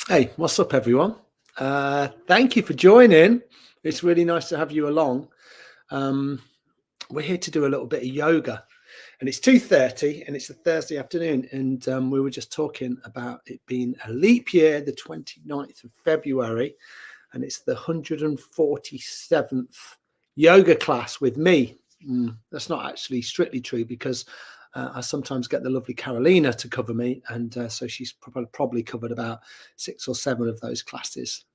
Hey, what's up, everyone? Thank you for joining. It's really nice to have you along. Um, we're here to do a little bit of yoga, and it's 2:30, and it's a Thursday afternoon, and we were just talking about it being a leap year, the 29th of February, and it's the 147th yoga class with me. That's not actually strictly true because I sometimes get the lovely Carolina to cover me, and so she's probably covered about 6 or 7 of those classes.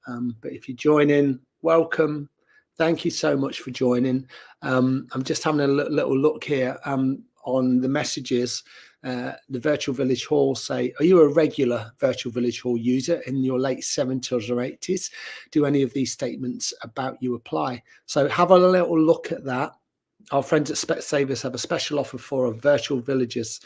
But if you join in, welcome. Thank you so much for joining. I'm just having a little look here on the messages. The Virtual Village Hall say, are you a regular Virtual Village Hall user in your late 70s or 80s? Do any of these statements about you apply? So have a little look at that. Our friends at Specsavers have a special offer for our virtual villagers.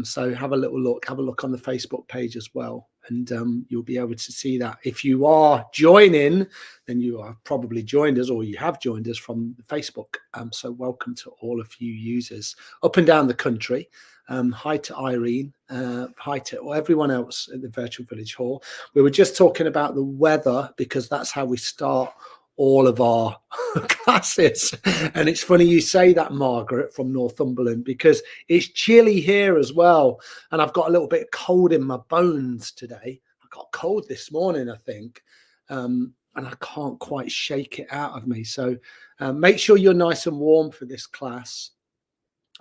So have a little look, have a look on the Facebook page as well. And you'll be able to see that. If you are joining, then you are probably joined us or you have joined us from Facebook. So welcome to all of you users up and down the country. Hi to Irene, hi to everyone else at the Virtual Village Hall. We were just talking about the weather because that's how we start all of our classes. And it's funny you say that, Margaret from Northumberland, because it's chilly here as well. And I've got a little bit cold in my bones today. I got cold this morning, I think. And I can't quite shake it out of me. So make sure you're nice and warm for this class.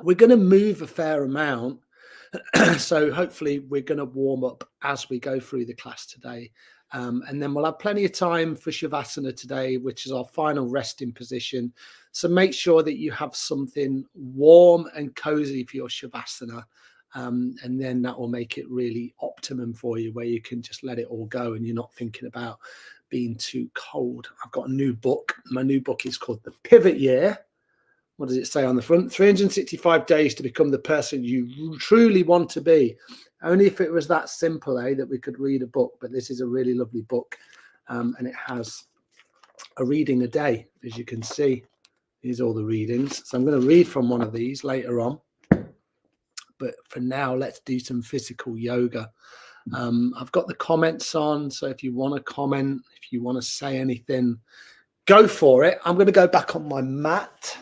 We're going to move a fair amount. So hopefully we're going to warm up as we go through the class today. And then we'll have plenty of time for Shavasana today, which is our final resting position. So make sure that you have something warm and cozy for your Shavasana. And then that will make it really optimum for you, where you can just let it all go and you're not thinking about being too cold. I've got a new book. My new book is called The Pivot Year. What does it say on the front? 365 days to become the person you truly want to be. Only if it was that simple, that we could read a book. But this is a really lovely book. And it has a reading a day, as you can see. These are all the readings. So I'm going to read from one of these later on. But for now, let's do some physical yoga. I've got the comments on. So if you want to comment, if you want to say anything, go for it. I'm going to go back on my mat.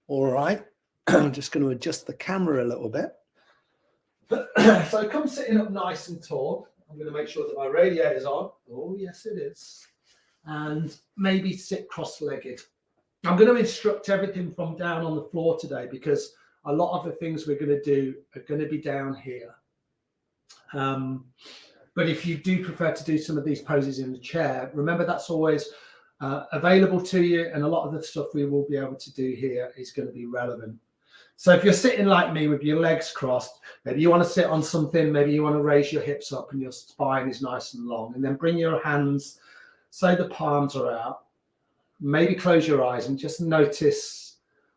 All right. I'm just going to adjust the camera a little bit. So come sitting up nice and tall. I'm going to make sure that my radiator is on. Oh, yes, it is. And maybe sit cross-legged. I'm going to instruct everything from down on the floor today because a lot of the things we're going to do are going to be down here. But if you do prefer to do some of these poses in the chair, remember that's always available to you. And a lot of the stuff we will be able to do here is going to be relevant. So if you're sitting like me with your legs crossed, maybe you want to sit on something, maybe you want to raise your hips up and your spine is nice and long, and then bring your hands so the palms are out. Maybe close your eyes and just notice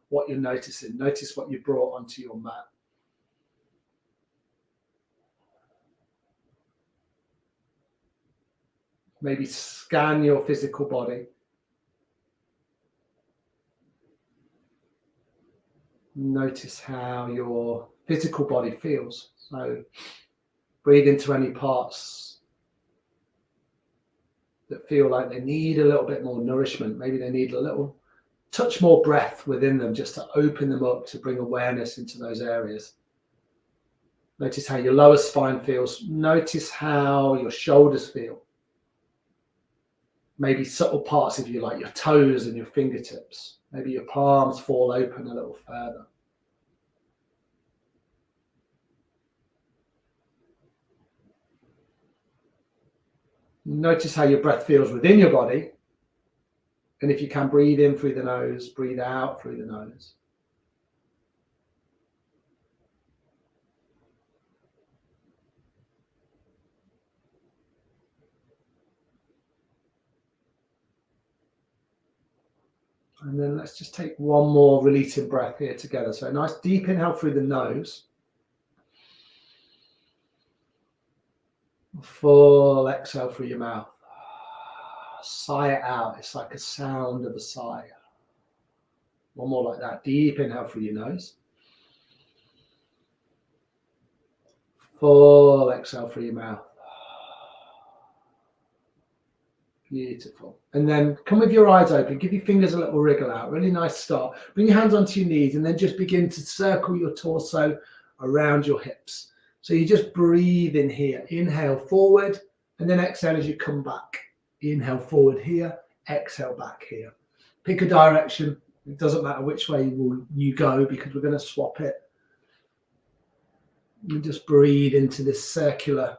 what you're noticing. Notice what you brought onto your mat. Maybe scan your physical body. Notice how your physical body feels. So breathe into any parts that feel like they need a little bit more nourishment. Maybe they need a little touch more breath within them just to open them up, to bring awareness into those areas. Notice how your lower spine feels. Notice how your shoulders feel. Maybe subtle parts, if you like, your toes and your fingertips. Maybe your palms fall open a little further. Notice how your breath feels within your body. And if you can, breathe in through the nose, breathe out through the nose. And then let's just take one more releasing breath here together. So a nice deep inhale through the nose. Full exhale through your mouth. Sigh it out. It's like a sound of a sigh. One more like that. Deep inhale through your nose. Full exhale through your mouth. Beautiful. And then come with your eyes open. Give your fingers a little wriggle out. Really nice start. Bring your hands onto your knees and then just begin to circle your torso around your hips. So you just breathe in here. Inhale forward and then exhale as you come back. Inhale forward here. Exhale back here. Pick a direction. It doesn't matter which way you go because we're going to swap it. You just breathe into this circular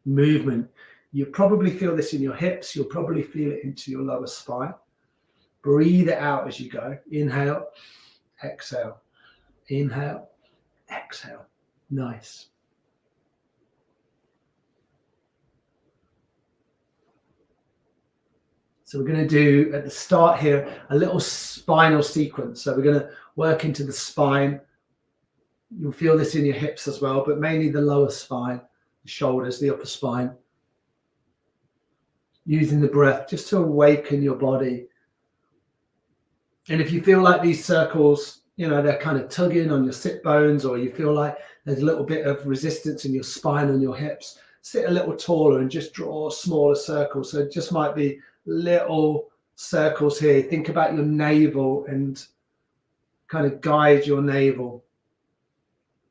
movement. You probably feel this in your hips. You'll probably feel it into your lower spine. Breathe it out as you go. Inhale, exhale. Inhale, exhale. Nice. So we're going to do, at the start here, a little spinal sequence. So we're going to work into the spine. You'll feel this in your hips as well, but mainly the lower spine, the shoulders, the upper spine. Using the breath just to awaken your body. And if you feel like these circles, you know, they're kind of tugging on your sit bones, or you feel like there's a little bit of resistance in your spine and your hips, sit a little taller and just draw smaller circles. So it just might be little circles here. Think about your navel and kind of guide your navel.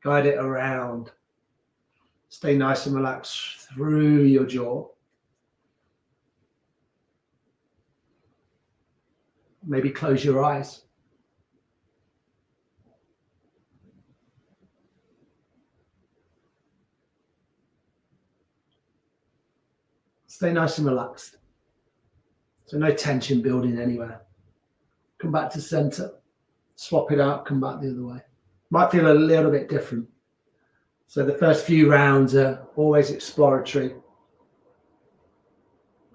Guide it around. Stay nice and relaxed through your jaw. Maybe close your eyes. Stay nice and relaxed. So no tension building anywhere. Come back to center. Swap it out, come back the other way. Might feel a little bit different. So the first few rounds are always exploratory.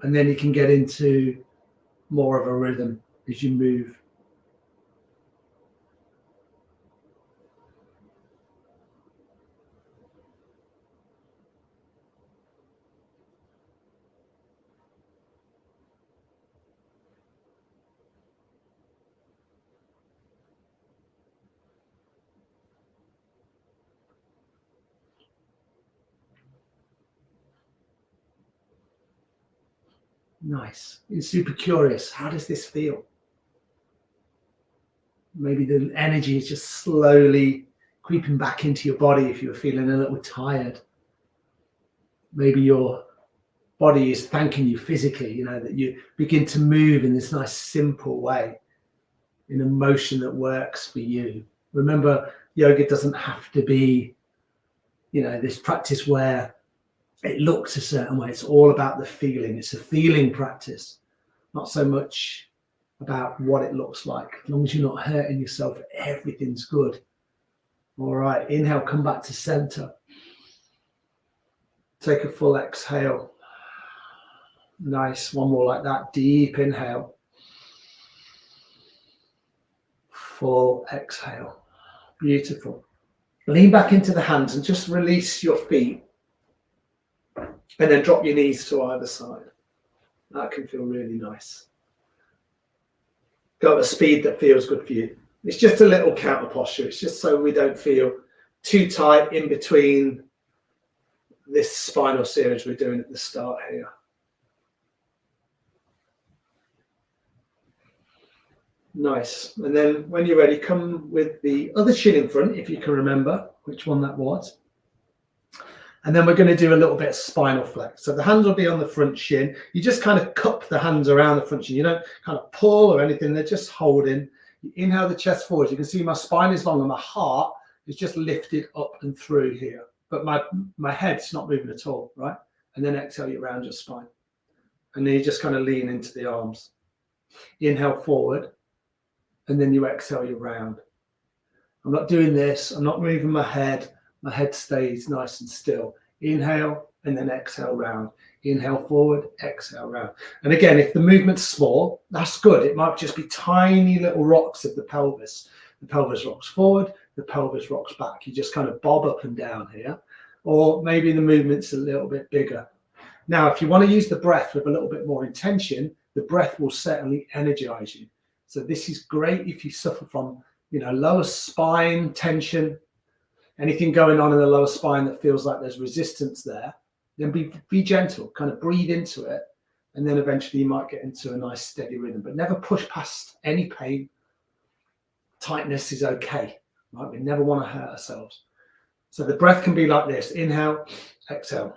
And then you can get into more of a rhythm as you move. Nice. You're super curious. How does this feel? Maybe the energy is just slowly creeping back into your body if you're feeling a little tired. Maybe your body is thanking you physically, you know, that you begin to move in this nice, simple way, in a motion that works for you. Remember, yoga doesn't have to be, you know, this practice where it looks a certain way. It's all about the feeling. It's a feeling practice, not so much about what it looks like. As long as you're not hurting yourself, everything's good. All right, inhale, come back to center. Take a full exhale. Nice, one more like that. Deep inhale. Full exhale. Beautiful. Lean back into the hands and just release your feet. And then drop your knees to either side. That can feel really nice. Go at a speed that feels good for you. It's just a little counter posture. It's just so we don't feel too tight in between this spinal series we're doing at the start here. Nice. And then when you're ready, come with the other shin in front, if you can remember which one that was. And then we're going to do a little bit of spinal flex. So the hands will be on the front shin. You just kind of cup the hands around the front shin. You don't kind of pull or anything. They're just holding. You inhale the chest forward. You can see my spine is long and my heart is just lifted up and through here. But my head's not moving at all, right? And then exhale, you round your spine. And then you just kind of lean into the arms. Inhale forward. And then you exhale, you round. I'm not doing this. I'm not moving my head. My head stays nice and still. Inhale and then exhale round. Inhale forward, exhale round. And again, if the movement's small, that's good. It might just be tiny little rocks of the pelvis. The pelvis rocks forward, the pelvis rocks back. You just kind of bob up and down here. Or maybe the movement's a little bit bigger. Now, if you want to use the breath with a little bit more intention, the breath will certainly energize you. So this is great if you suffer from, lower spine tension, anything going on in the lower spine that feels like there's resistance there, then be gentle, kind of breathe into it And then eventually you might get into a nice steady rhythm, but never push past any pain. Tightness is okay, right? We never want to hurt ourselves. So the breath can be like this: inhale, exhale.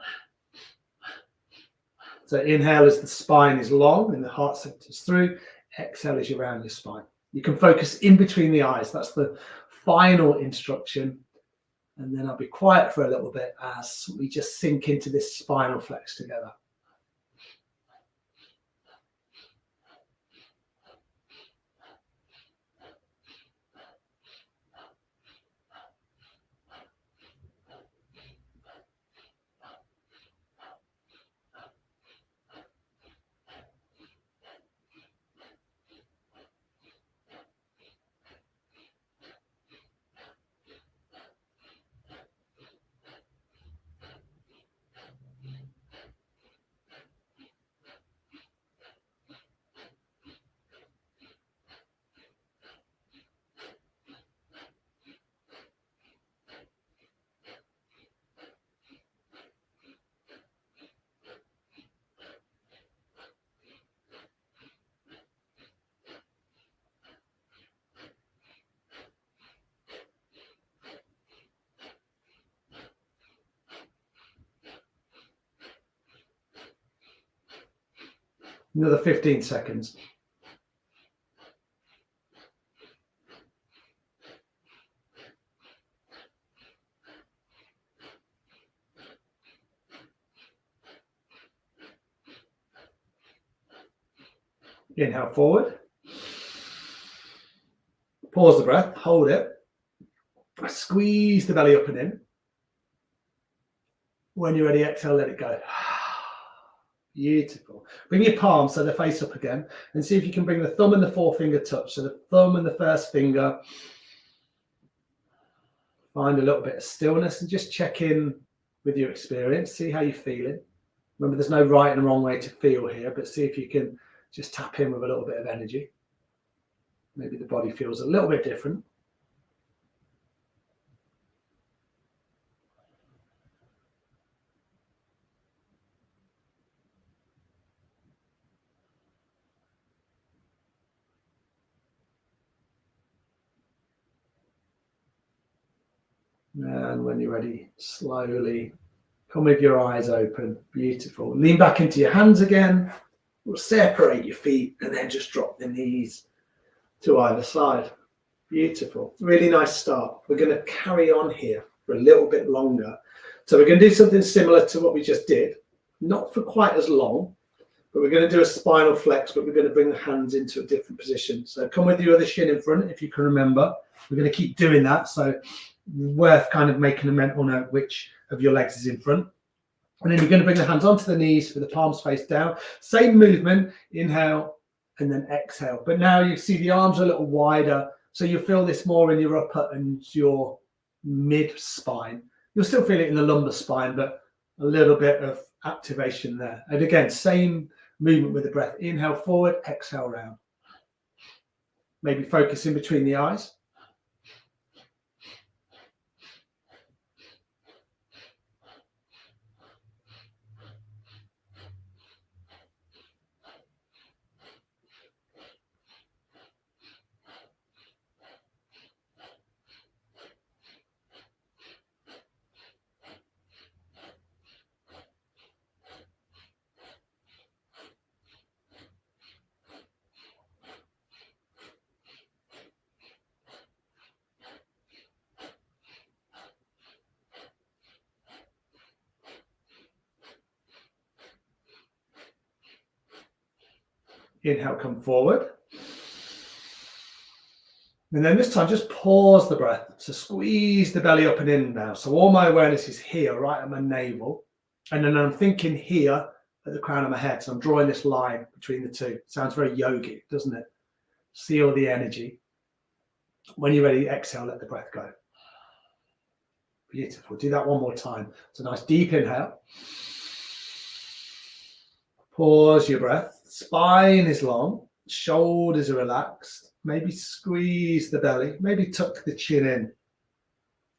So inhale as the spine is long and the heart centers through. Exhale as you round your spine. You can focus in between the eyes. That's the final instruction. And then I'll be quiet for a little bit as we just sink into this spinal flex together. Another 15 seconds. Inhale forward. Pause the breath, hold it. Squeeze the belly up and in. When you're ready, exhale, let it go. Beautiful. Bring your palms so they're face up again, and see if you can bring the thumb and the forefinger touch. So the thumb and the first finger. Find a little bit of stillness and just check in with your experience. See how you're feeling. Remember, there's no right and wrong way to feel here, but see if you can just tap in with a little bit of energy. Maybe the body feels a little bit different. And when you're ready, slowly come with your eyes open. Beautiful. Lean back into your hands again. We'll separate your feet and then just drop the knees to either side. Beautiful. Really nice start. We're going to carry on here for a little bit longer. So we're going to do something similar to what we just did. Not for quite as long, but we're going to do a spinal flex, but we're going to bring the hands into a different position. So come with your other shin in front, if you can remember. We're going to keep doing that. So worth kind of making a mental note which of your legs is in front. And then you're going to bring the hands onto the knees with the palms face down. Same movement, inhale and then exhale. But now you see the arms are a little wider, so you feel this more in your upper and your mid spine. You'll still feel it in the lumbar spine, but a little bit of activation there. And again, same movement with the breath. Inhale forward, exhale round. Maybe focus in between the eyes. Inhale, come forward. And then this time, just pause the breath. So squeeze the belly up and in now. So all my awareness is here, right at my navel. And then I'm thinking here at the crown of my head. So I'm drawing this line between the two. Sounds very yogic, doesn't it? See all the energy. When you're ready, exhale, let the breath go. Beautiful. Do that one more time. It's a nice deep inhale. Pause your breath. Spine is long. Shoulders are relaxed. Maybe squeeze the belly. Maybe tuck the chin in.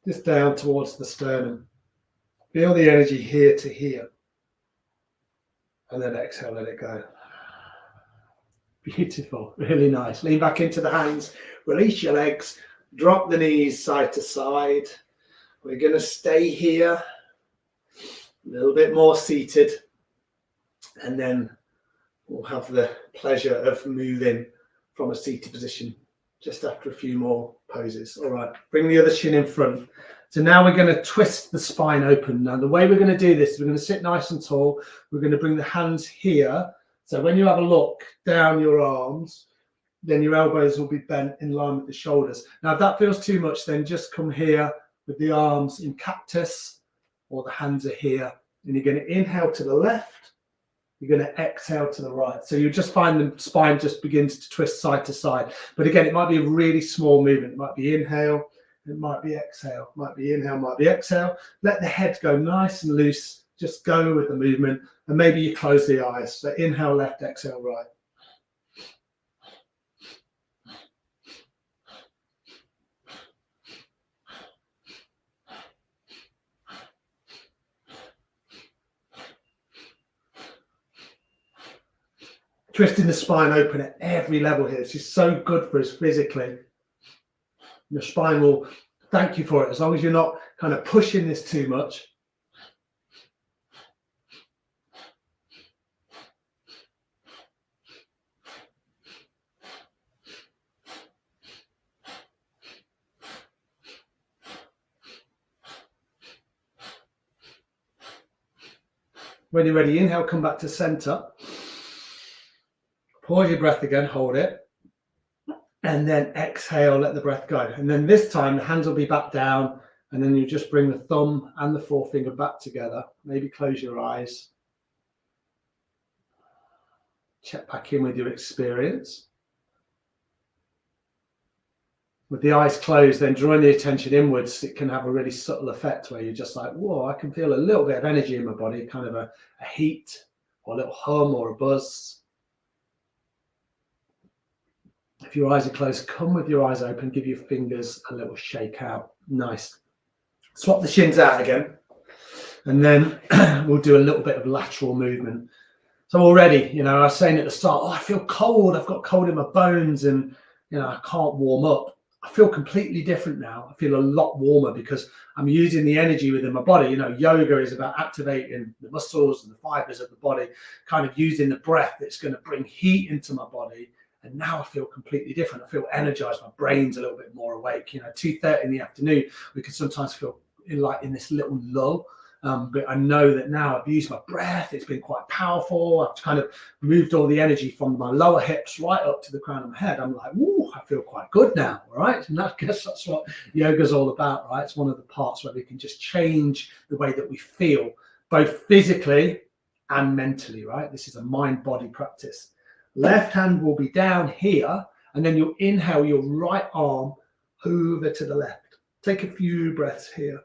Just down towards the sternum. Feel the energy here to here. And then exhale, let it go. Beautiful, really nice. Lean back into the hands, release your legs, drop the knees side to side. We're going to stay here, a little bit more seated, and then we'll have the pleasure of moving from a seated position just after a few more poses. All right, bring the other shin in front. So now we're going to twist the spine open. Now the way we're going to do this is we're going to sit nice and tall. We're going to bring the hands here. So when you have a look down your arms, then your elbows will be bent in line with the shoulders. Now if that feels too much, then just come here with the arms in cactus, or the hands are here. And you're going to inhale to the left. You're going to exhale to the right. So you just find the spine just begins to twist side to side. But again, it might be a really small movement. It might be inhale, it might be exhale, it might be inhale, might be exhale. Let the head go nice and loose. Just go with the movement. And maybe you close the eyes. So inhale left, exhale right. Twisting the spine open at every level here. This is so good for us physically. Your spine will thank you for it as long as you're not kind of pushing this too much. When you're ready, inhale, come back to center. Pause your breath again, hold it. And then exhale, let the breath go. And then this time the hands will be back down, and then you just bring the thumb and the forefinger back together. Maybe close your eyes. Check back in with your experience. With the eyes closed, then drawing the attention inwards, it can have a really subtle effect where you're just like, whoa, I can feel a little bit of energy in my body, kind of a heat or a little hum or a buzz. If your eyes are closed, come with your eyes open, give your fingers a little shake out. Nice. Swap the shins out again. And then we'll do a little bit of lateral movement. So already, I was saying at the start, I feel cold. I've got cold in my bones and, I can't warm up. I feel completely different now. I feel a lot warmer because I'm using the energy within my body. Yoga is about activating the muscles and the fibers of the body, kind of using the breath that's going to bring heat into my body. And now I feel completely different. I feel energized. My brain's a little bit more awake. 2:30 in the afternoon, we can sometimes feel in this little lull. But I know that now I've used my breath. It's been quite powerful. I've kind of moved all the energy from my lower hips right up to the crown of my head. I'm like, ooh, I feel quite good now, right? And I guess that's what yoga's all about, right? It's one of the parts where we can just change the way that we feel, both physically and mentally, right? This is a mind-body practice. Left hand will be down here, and then you'll inhale your right arm over to the left. Take a few breaths here.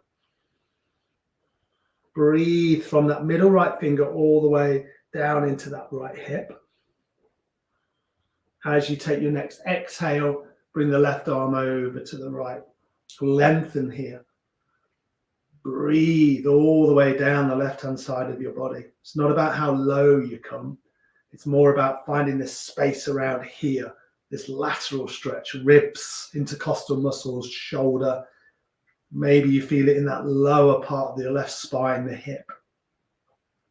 Breathe from that middle right finger all the way down into that right hip. As you take your next exhale, bring the left arm over to the right. Lengthen here. Breathe all the way down the left-hand side of your body. It's not about how low you come. It's more about finding this space around here, this lateral stretch, ribs, intercostal muscles, shoulder. Maybe you feel it in that lower part of your left spine, the hip.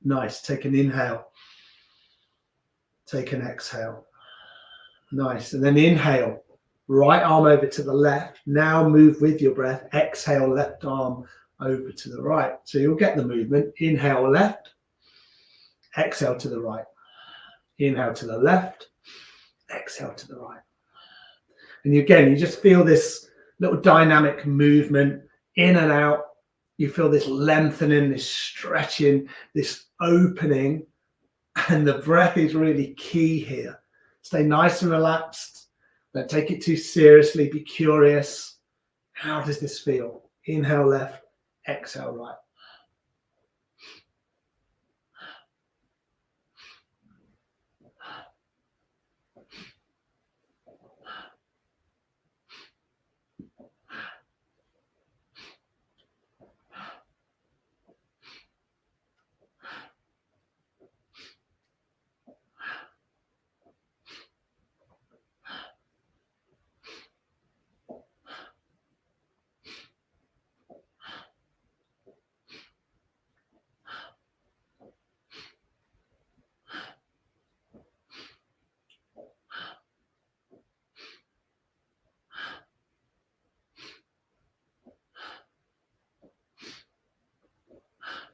Nice. Take an inhale. Take an exhale. Nice. And then inhale. Right arm over to the left. Now move with your breath. Exhale, left arm over to the right. So you'll get the movement. Inhale left. Exhale to the right. Inhale to the left. Exhale to the right. And again, you just feel this little dynamic movement in and out. You feel this lengthening, this stretching, this opening, and the breath is really key here. Stay nice and relaxed. Don't take it too seriously. Be curious. How does this feel? Inhale left, exhale right.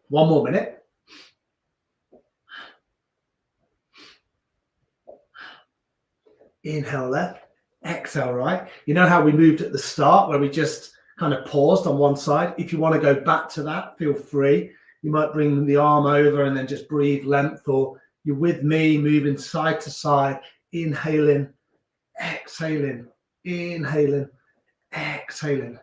One more minute. Inhale left, exhale right. You know how we moved at the start where we just kind of paused on one side? If you want to go back to that, feel free. You might bring the arm over and then just breathe length, or you're with me moving side to side, inhaling, exhaling, inhaling, exhaling.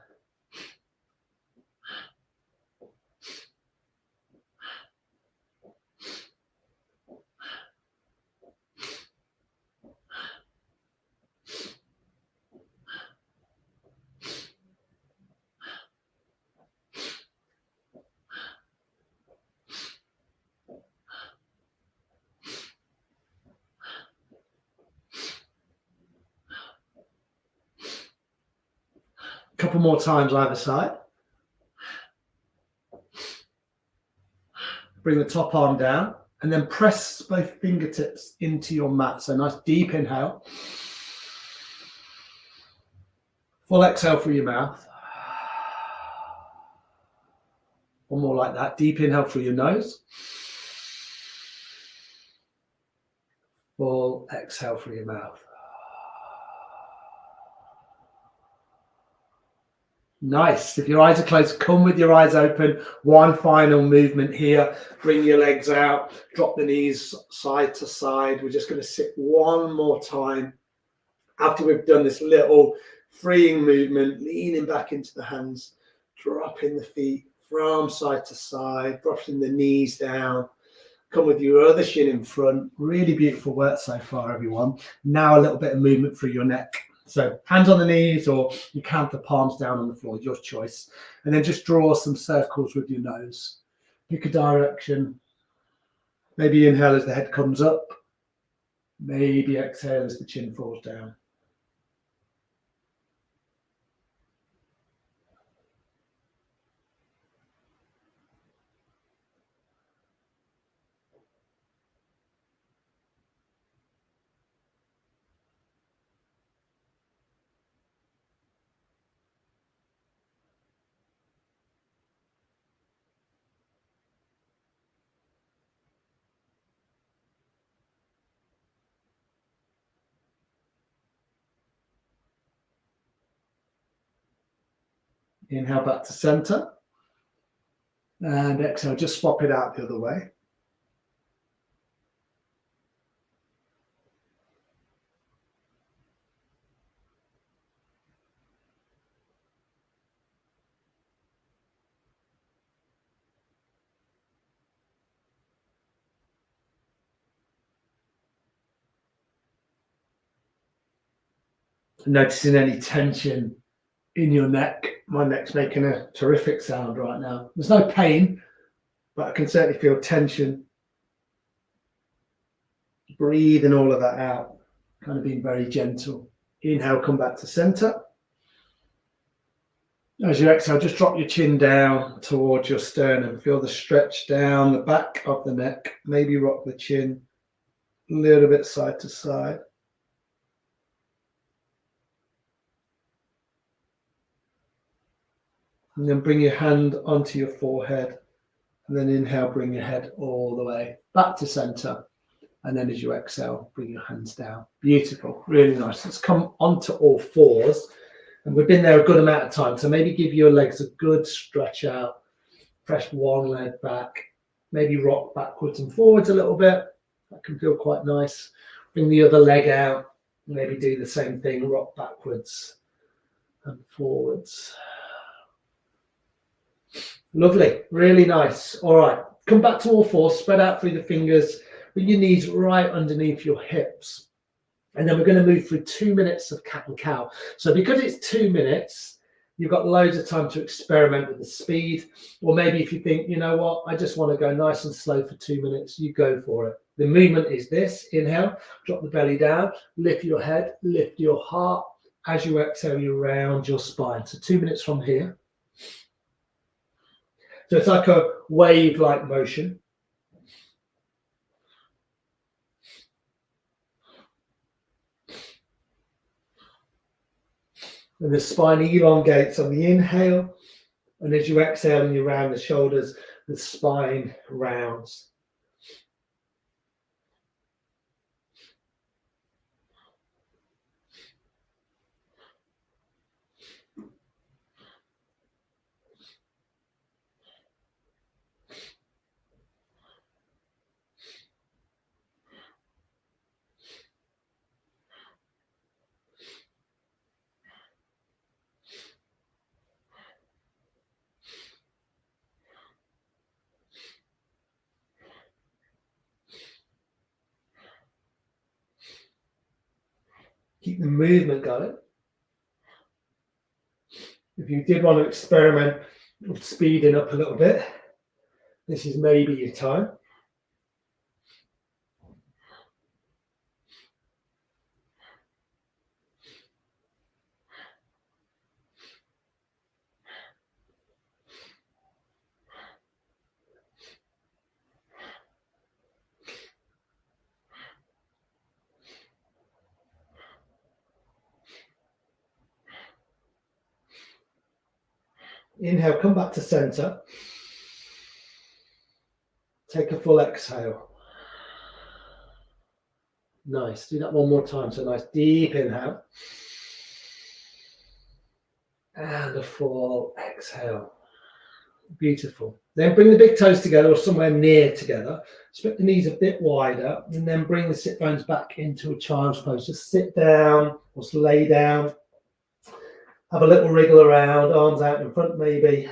A couple more times either side. Bring the top arm down and then press both fingertips into your mat. So nice deep inhale. Full exhale through your mouth. One more like that. Deep inhale through your nose. Full exhale through your mouth. Nice. If your eyes are closed, come with your eyes open. One final movement here. Bring your legs out. Drop the knees side to side. We're just going to sit one more time. After we've done this little freeing movement, leaning back into the hands, dropping the feet from side to side, dropping the knees down. Come with your other shin in front. Really beautiful work so far, everyone. Now a little bit of movement through your neck. So hands on the knees, or you count the palms down on the floor, your choice. And then just draw some circles with your nose. Pick a direction. Maybe inhale as the head comes up. Maybe exhale as the chin falls down. Inhale back to center. And exhale, just swap it out the other way. Noticing any tension in your neck. My neck's making a terrific sound right now. There's no pain, but I can certainly feel tension. Breathing all of that out, kind of being very gentle. Inhale, come back to center. As you exhale, just drop your chin down towards your sternum. Feel the stretch down the back of the neck. Maybe rock the chin a little bit side to side. And then bring your hand onto your forehead. And then inhale, bring your head all the way back to center. And then as you exhale, bring your hands down. Beautiful, really nice. Let's come onto all fours. And we've been there a good amount of time. So maybe give your legs a good stretch out. Press one leg back. Maybe rock backwards and forwards a little bit. That can feel quite nice. Bring the other leg out. Maybe do the same thing. Rock backwards and forwards. Lovely, really nice. All right, come back to all fours, spread out through the fingers, with your knees right underneath your hips. And then we're going to move through 2 minutes of cat and cow. So because it's 2 minutes, you've got loads of time to experiment with the speed. Or maybe if you think, you know what, I just want to go nice and slow for 2 minutes, you go for it. The movement is this. Inhale, drop the belly down, lift your head, lift your heart. As you exhale, you round your spine. So 2 minutes from here. So it's like a wave-like motion. And the spine elongates on the inhale. And as you exhale and you round the shoulders, the spine rounds. Keep the movement going. If you did want to experiment with speeding up a little bit, this is maybe your time. Inhale, come back to center. Take a full exhale. Nice. Do that one more time. So nice deep inhale. And a full exhale. Beautiful. Then bring the big toes together or somewhere near together. Split the knees a bit wider and then bring the sit bones back into a child's pose. Just sit down or lay down. Have a little wriggle around, arms out in front maybe.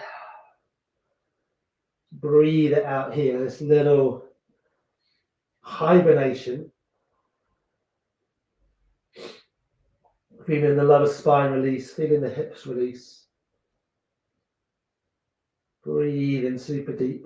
Breathe it out here, this little hibernation. Feeling the lower spine release, feeling the hips release. Breathe in super deep.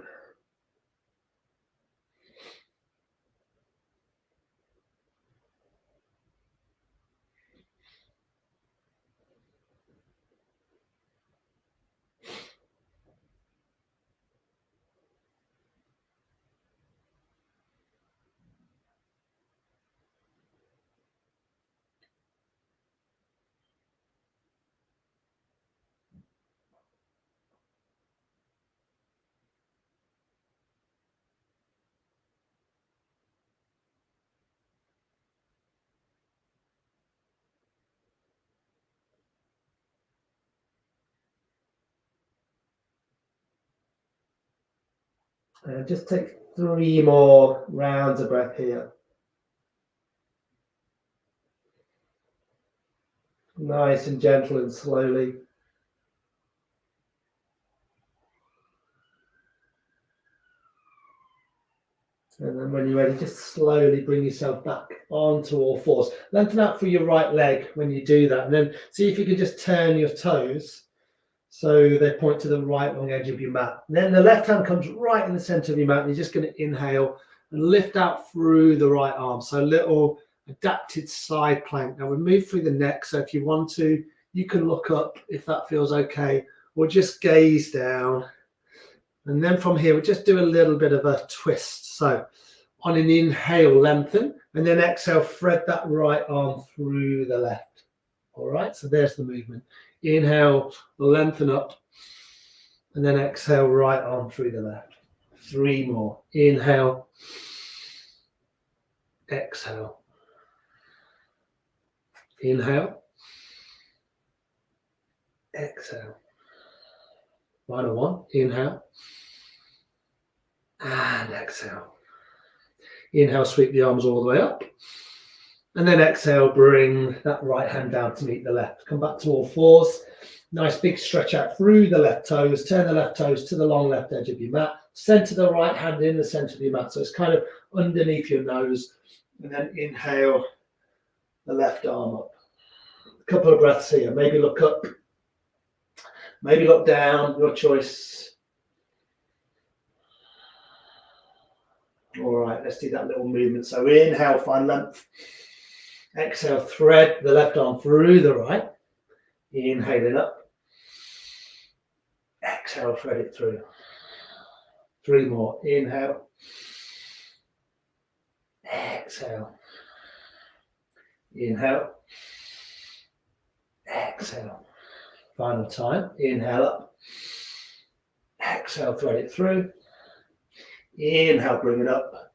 Just take 3 more rounds of breath here. Nice and gentle and slowly. And then when you're ready, just slowly bring yourself back onto all fours. Lengthen out through your right leg when you do that. And then see if you can just turn your toes so they point to the right long edge of your mat. And then the left hand comes right in the center of your mat. And you're just going to inhale and lift out through the right arm. So a little adapted side plank. Now we move through the neck. So if you want to, you can look up if that feels okay, or just gaze down. And then from here, we just do a little bit of a twist. So on an inhale, lengthen, and then exhale, thread that right arm through the left. All right, so there's the movement. Inhale, lengthen up, and then exhale, right arm through the left. 3 more. Inhale, exhale. Inhale, exhale. Final one. Inhale, and exhale. Inhale, sweep the arms all the way up. And then exhale, bring that right hand down to meet the left. Come back to all fours. Nice big stretch out through the left toes. Turn the left toes to the long left edge of your mat. Center the right hand in the center of your mat. So it's kind of underneath your nose. And then inhale the left arm up. A couple of breaths here. Maybe look up. Maybe look down. Your choice. All right, let's do that little movement. So inhale, find length. Exhale, thread the left arm through the right. Inhaling up. Exhale, thread it through. 3 more. Inhale. Exhale. Inhale. Exhale. Final time. Inhale up. Exhale, thread it through. Inhale, bring it up.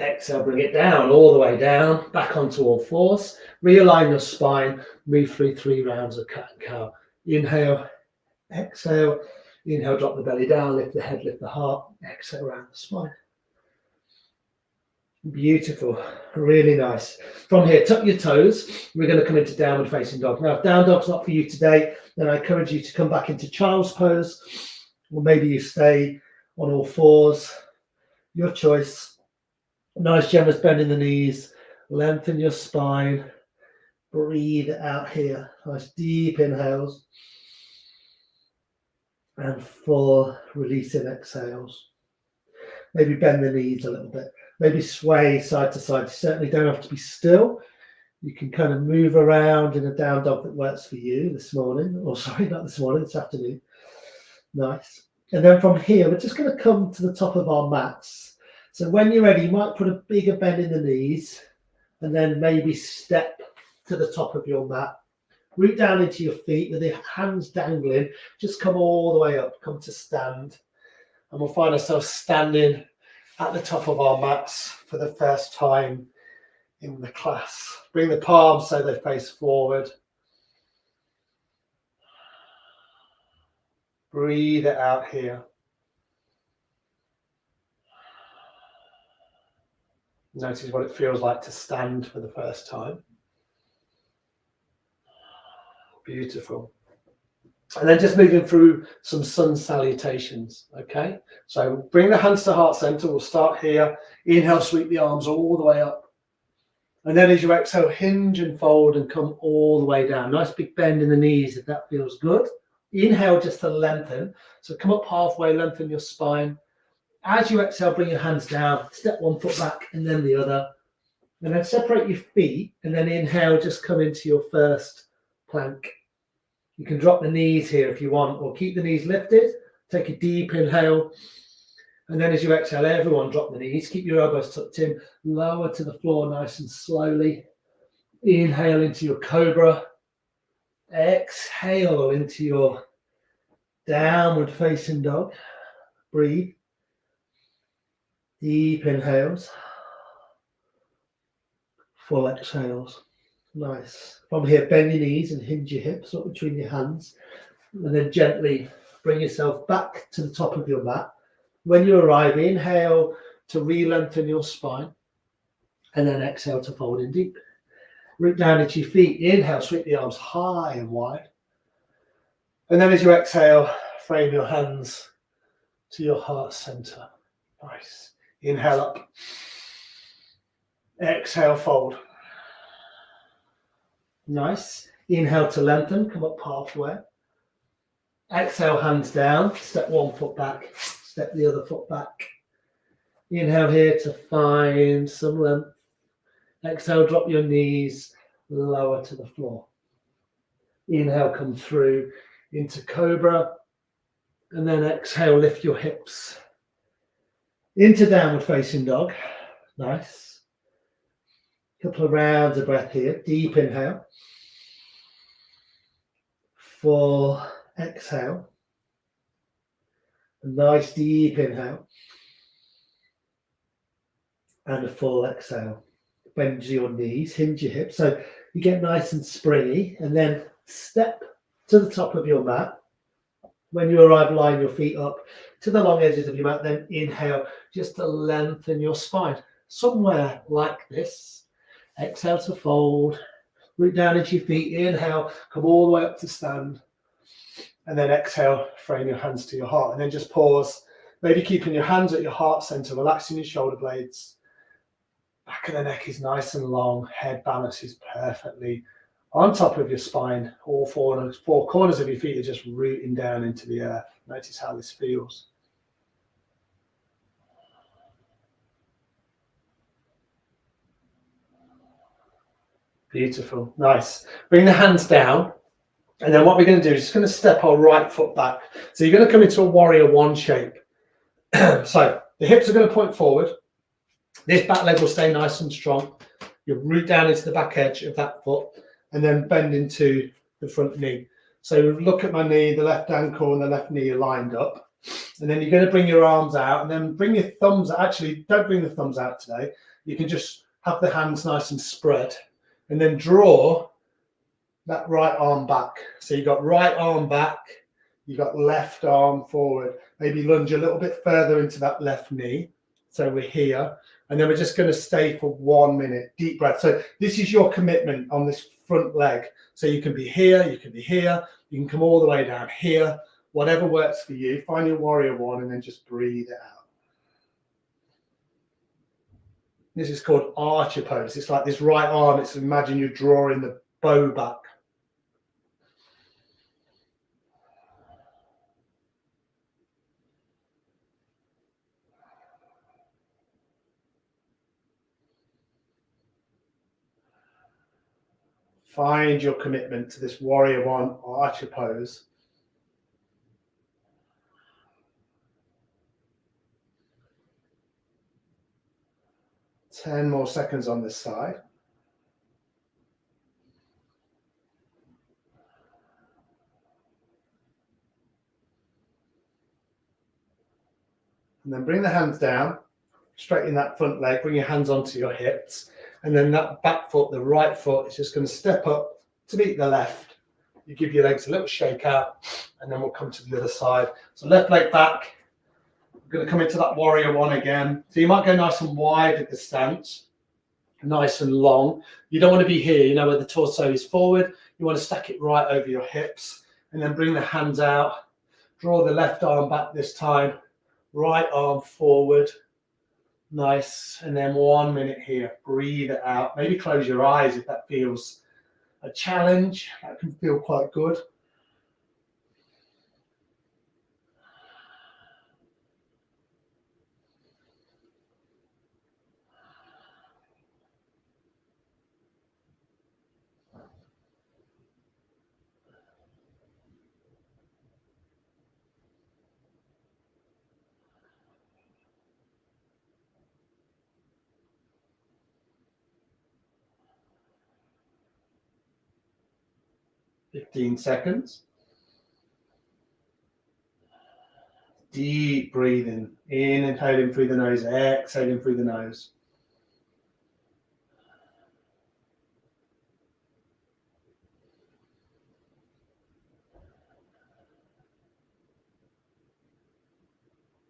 Exhale, bring it down, all the way down, back onto all fours. Realign your spine, move through 3 rounds of cat and cow. Inhale, exhale, inhale, drop the belly down, lift the head, lift the heart, exhale, round the spine. Beautiful, really nice. From here, tuck your toes. We're going to come into downward facing dog. Now, if down dog's not for you today, then I encourage you to come back into child's pose, or maybe you stay on all fours, your choice. Nice generous bend in the knees, lengthen your spine, breathe out here. Nice deep inhales and full releasing exhales. Maybe bend the knees a little bit, maybe sway side to side. You certainly don't have to be still. You can kind of move around in a down dog that works for you this morning, or sorry, not this morning, this afternoon. Nice. And then from here, we're just going to come to the top of our mats. So when you're ready, you might put a bigger bend in the knees and then maybe step to the top of your mat. Root down into your feet with your hands dangling. Just come all the way up, come to stand. And we'll find ourselves standing at the top of our mats for the first time in the class. Bring the palms so they face forward. Breathe it out here. Notice what it feels like to stand for the first time. Beautiful. And then just moving through some sun salutations, okay? So bring the hands to heart center. We'll start here. Inhale, sweep the arms all the way up. And then as you exhale, hinge and fold and come all the way down. Nice big bend in the knees if that feels good. Inhale just to lengthen. So come up halfway, lengthen your spine. As you exhale, bring your hands down, step one foot back and then the other. And then separate your feet and then inhale, just come into your first plank. You can drop the knees here if you want, or keep the knees lifted. Take a deep inhale. And then as you exhale, everyone drop the knees. Keep your elbows tucked in. Lower to the floor nice and slowly. Inhale into your cobra. Exhale into your downward facing dog. Breathe. Deep inhales, full exhales. Nice. From here, bend your knees and hinge your hips up between your hands. And then gently bring yourself back to the top of your mat. When you arrive, inhale to re-lengthen your spine. And then exhale to fold in deep. Root down into your feet. Inhale, sweep the arms high and wide. And then as you exhale, frame your hands to your heart center. Nice. Inhale up. Exhale, fold. Nice. Inhale to lengthen, come up halfway. Exhale, hands down. Step one foot back, step the other foot back. Inhale here to find some length. Exhale, drop your knees lower to the floor. Inhale, come through into cobra. And then exhale, lift your hips. Into downward facing dog. Nice. Couple of rounds of breath here. Deep inhale. Full exhale. A nice deep inhale. And a full exhale. Bend your knees, hinge your hips. So you get nice and springy. And then step to the top of your mat. When you arrive, line your feet up to the long edges of your mat. Then inhale just to lengthen your spine. Somewhere like this. Exhale to fold. Root down into your feet. Inhale, come all the way up to stand. And then exhale, frame your hands to your heart. And then just pause. Maybe keeping your hands at your heart center, relaxing your shoulder blades. Back of the neck is nice and long. Head balances perfectly on top of your spine. All four corners of your feet are just rooting down into the earth. Notice how this feels. Beautiful. Nice. Bring the hands down. And then what we're going to do is just going to step our right foot back. So you're going to come into a warrior one shape. So the hips are going to point forward. This back leg will stay nice and strong. You root down into the back edge of that foot and then bend into the front knee. So look at my knee, the left ankle and the left knee are lined up. And then you're going to bring your arms out and then bring your thumbs. Actually, don't bring the thumbs out today. You can just have the hands nice and spread and then draw that right arm back. So you've got right arm back, you've got left arm forward. Maybe lunge a little bit further into that left knee. So we're here. And then we're just going to stay for 1 minute. Deep breath. So this is your commitment on this front leg. So you can be here, you can be here, you can come all the way down here. Whatever works for you. Find your warrior one and then just breathe it out. This is called archer pose. It's like this right arm. It's imagine you're drawing the bow back. Find your commitment to this warrior one archer pose. Ten more seconds on this side. And then bring the hands down, straighten that front leg, bring your hands onto your hips. And then that back foot, the right foot, is just going to step up to meet the left. You give your legs a little shake out, and then we'll come to the other side. So left leg back. We're going to come into that warrior one again. So you might go nice and wide at the stance, nice and long. You don't want to be here, you know, where the torso is forward. You want to stack it right over your hips, and then bring the hands out. Draw the left arm back this time. Right arm forward. Nice. And then 1 minute here. Breathe it out. Maybe close your eyes if that feels a challenge. That can feel quite good. Fifteen seconds. Deep breathing. Inhaling through the nose, exhaling through the nose.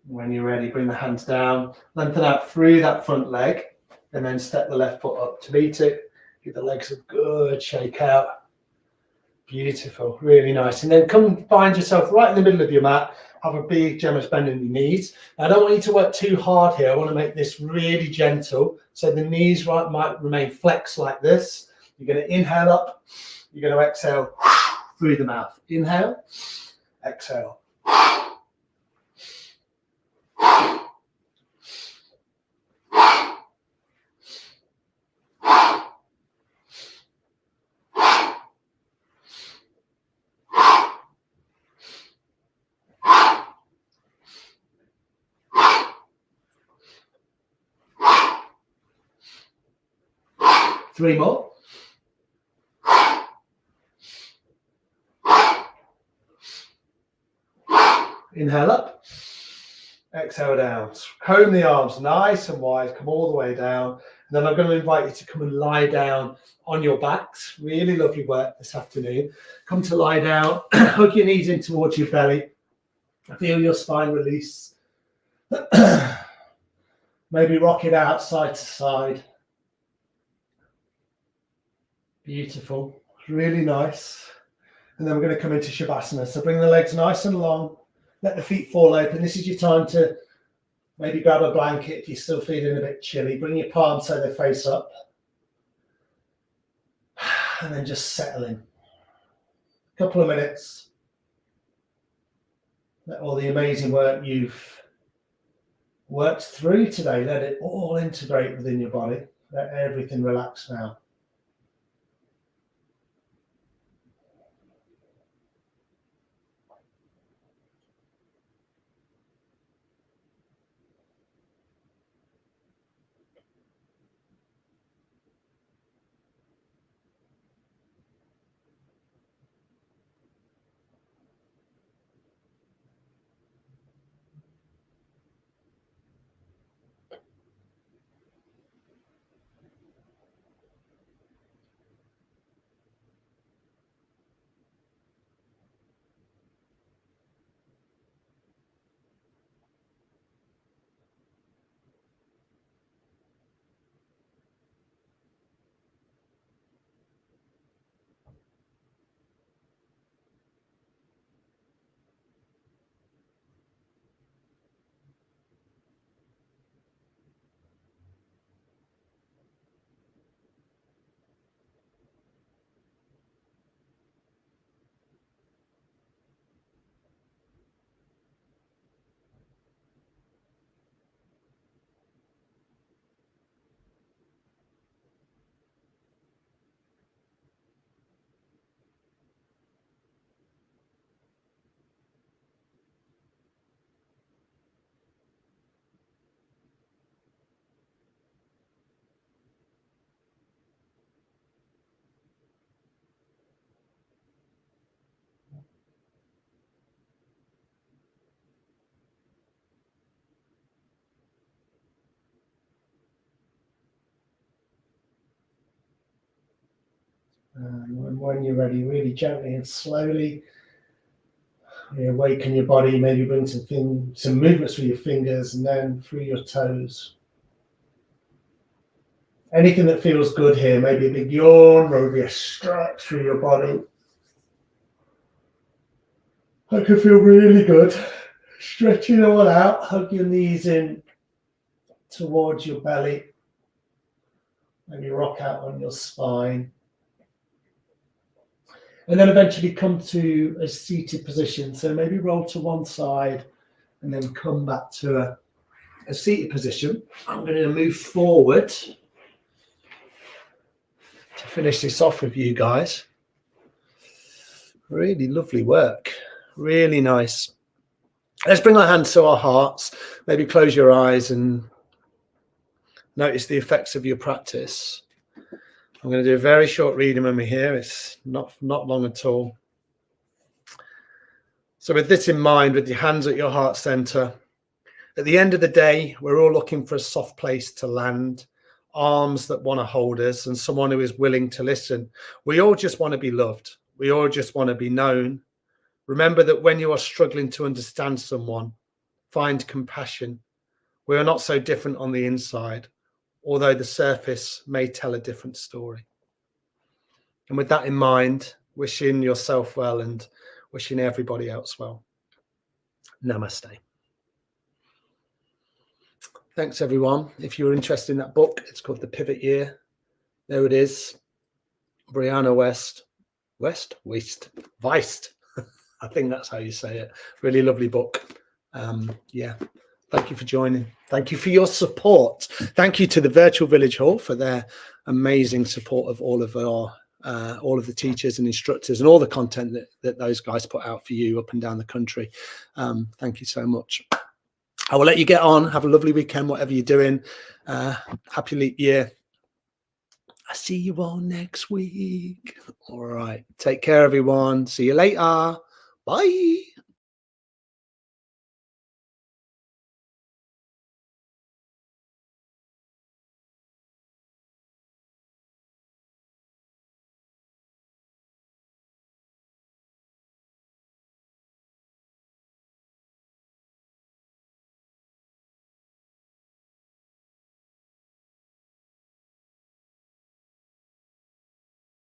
When you're ready, bring the hands down, lengthen out through that front leg, and then step the left foot up to meet it. Give the legs a good shake out. Beautiful, really nice. And then come find yourself right in the middle of your mat. Have a big generous bend in your knees. Now, I don't want you to work too hard here. I want to make this really gentle. So the knees might remain flexed like this. You're going to inhale up. You're going to exhale through the mouth. Inhale, exhale. 3 more. Inhale up, exhale down. Comb the arms nice and wide, come all the way down. And then I'm going to invite you to come and lie down on your backs. Really lovely work this afternoon. Come to lie down, hug your knees in towards your belly. Feel your spine release. Maybe rock it out side to side. Beautiful, really nice. And then we're going to come into Shavasana. So bring the legs nice and long. Let the feet fall open. This is your time to maybe grab a blanket if you're still feeling a bit chilly. Bring your palms so they face up. And then just settle in. A couple of minutes. Let all the amazing work you've worked through today, let it all integrate within your body. Let everything relax now. And when you're ready, really gently and slowly, you awaken your body, maybe bring some movements through your fingers and then through your toes. Anything that feels good here, maybe a big yawn, maybe a stretch through your body. That can feel really good. Stretching all out, hug your knees in towards your belly. Maybe rock out on your spine. And then eventually come to a seated position. So maybe roll to one side and then come back to a seated position. I'm going to move forward to finish this off with you guys. Really lovely work. Really nice. Let's bring our hands to our hearts. Maybe close your eyes and notice the effects of your practice. I'm going to do a very short reading when we're here. It's not long at all. So with this in mind, with your hands at your heart center, at the end of the day, we're all looking for a soft place to land, arms that want to hold us, and someone who is willing to listen. We all just want to be loved. We all just want to be known. Remember that when you are struggling to understand someone, find compassion. We are not so different on the inside, although the surface may tell a different story. And with that in mind, wishing yourself well and wishing everybody else well. Namaste. Thanks, everyone. If you're interested in that book, it's called The Pivot Year. There it is. Brianna Weist. I think that's how you say it. Really lovely book. Yeah. Thank you for joining. Thank you for your support. Thank you to the Virtual Village Hall for their amazing support of all of the teachers and instructors and all the content that those guys put out for you up and down the country. Thank you so much. I will let you get on. Have a lovely weekend, whatever you're doing. Happy leap year. I see you all next week. All right. Take care, everyone. See you later. Bye.